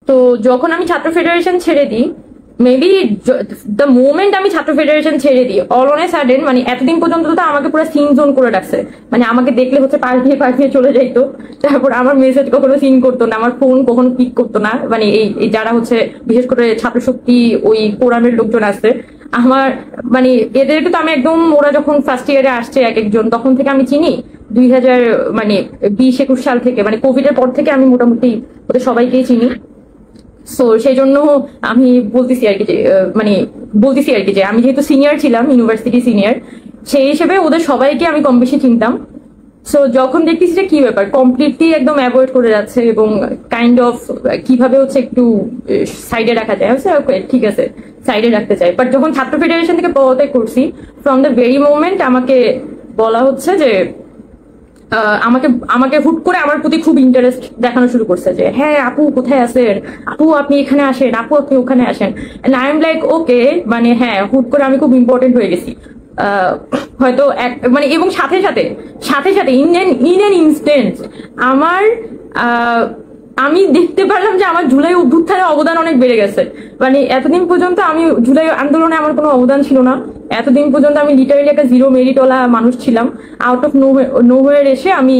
তো যখন আমি ছাত্র ফেডারেশন ছেড়ে দিই, মেবি দ্য মোমেন্ট আমি ছাত্র ফেডারেশন ছেড়ে দিই, অল অন এ সাডেন মানে এতদিন পর্যন্ত তো আমাকে পুরো সিন জোন করে রাখছে। মানে আমাকে দেখলে হচ্ছে পাশ দিয়ে চলে যাইতো। তারপর আমার মেসেজ কখনো সিন করতো না, আমার ফোন কখনো পিক করতো না। মানে এই যারা হচ্ছে বিশেষ করে ছাত্র শক্তি ওই কোরআনের লোকজন আছে আমার, মানে এদেরকে তো আমি একদম, ওরা যখন ফার্স্ট ইয়ারে আসছে এক একজন, তখন থেকে আমি চিনি। 2000 মানে 20-21 সাল থেকে, মানে কোভিড এর পর থেকে আমি মোটামুটি ওদের সবাইকেই চিনি। সো সেই জন্য আমি বলতেছি আর কি যে আমি যেহেতু সিনিয়র ছিলাম, ইউনিভার্সিটি সিনিয়র, সেই হিসেবে ওদের সবাইকে আমি কম বেশি চিনতাম। সো যখন দেখতেছি যে কি ব্যাপার, কমপ্লিটলি একদম অ্যাভয়েড করে যাচ্ছে এবং কাইন্ড অফ কিভাবে হচ্ছে একটু সাইডে রাখা যায়, ওকে ঠিক আছে সাইডে রাখতে চাই। বাট যখন ছাত্র ফেডারেশন থেকে পদত্যাগ করছি, ফ্রম দ্য ভেরি মোমেন্ট আমাকে বলা হচ্ছে যে আমাকে আমাকে হুট করে আমার প্রতি খুব ইন্টারেস্ট দেখানো শুরু করছে যে হ্যাঁ আপু কোথায় আছেন, আপু আপনি এখানে আসেন, আপু আপনি ওখানে আসেন। আই এম লাইক ওকে, মানে হ্যাঁ হুট করে আমি খুব ইম্পর্টেন্ট হয়ে গেছি হয়তো মানে, এবং সাথে সাথে ইন অ্যান ইনস্ট্যান্ট আমার আমি দেখতে পারলাম যে আমার জুলাই অভ্যুত্থানে অবদান অনেক বেড়ে গেছে। মানে এতদিন পর্যন্ত আমি জুলাই আন্দোলনে আমার কোনো অবদান ছিল না, এতদিন পর্যন্ত আমি লিটারালি একটা জিরো মেরিটওয়ালা মানুষ ছিলাম। আউট অফ নোওয়্যার এসে আমি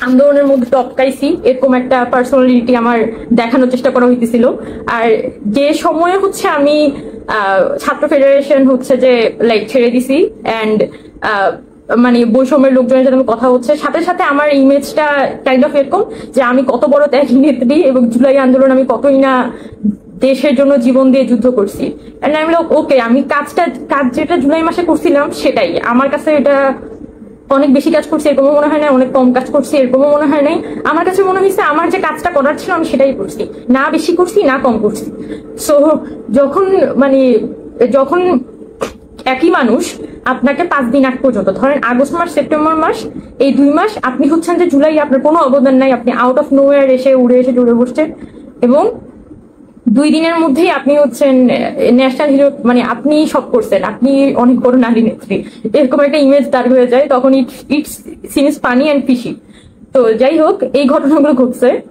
আন্দোলনের মধ্যে টপকাইছি, এরকম একটা পার্সোনালিটি আমার দেখানোর চেষ্টা করা হইতেছিল। আর যে সময়ে হচ্ছে আমি ছাত্র ফেডারেশন হচ্ছে যে লাইক ছেড়ে দিছি, অ্যান্ড মানে বৈষম্যের লোকজনের সাথে কথা হচ্ছে, সাথে সাথে আমার ইমেজটা কাইন্ড অফ এরকম যে আমি কত বড় ত্যাগী নেত্রী এবং জুলাই আন্দোলন আমি কতই না দেশের জন্য জীবন দিয়ে যুদ্ধ করছি। এন্ড আমি ওকে, আমি কাজ যেটা জুলাই মাসে করছিলাম সেটাই আমার কাছে, এটা অনেক বেশি কাজ করছি এরকমও মনে হয় না, অনেক কম কাজ করছি এরকমও মনে হয় নাই। আমার কাছে মনে হয়েছে আমার যে কাজটা করার ছিল আমি সেটাই করছি, না বেশি করছি না কম করছি। সো যখন একই মানুষ আপনাকে 5 দিন আগ পর্যন্ত, ধরেন আগস্ট মাস সেপ্টেম্বর মাস, এই 2 মাস আপনি হচ্ছেন যে জুলাই আপনার কোনো অবদান নাই, আপনি আউট অফ নোওয়্যার এসে উড়ে বসছেন, এবং 2 দিনের মধ্যেই আপনি হচ্ছেন ন্যাশনাল হিরো, মানে আপনি সব করছেন, আপনি অনেক বড় নারী নেত্রী, এরকম একটা ইমেজ দাঁড় হয়ে যায়। তখন it's seems funny and fishy. তো যাই হোক, এই ঘটনাগুলো ঘটছে।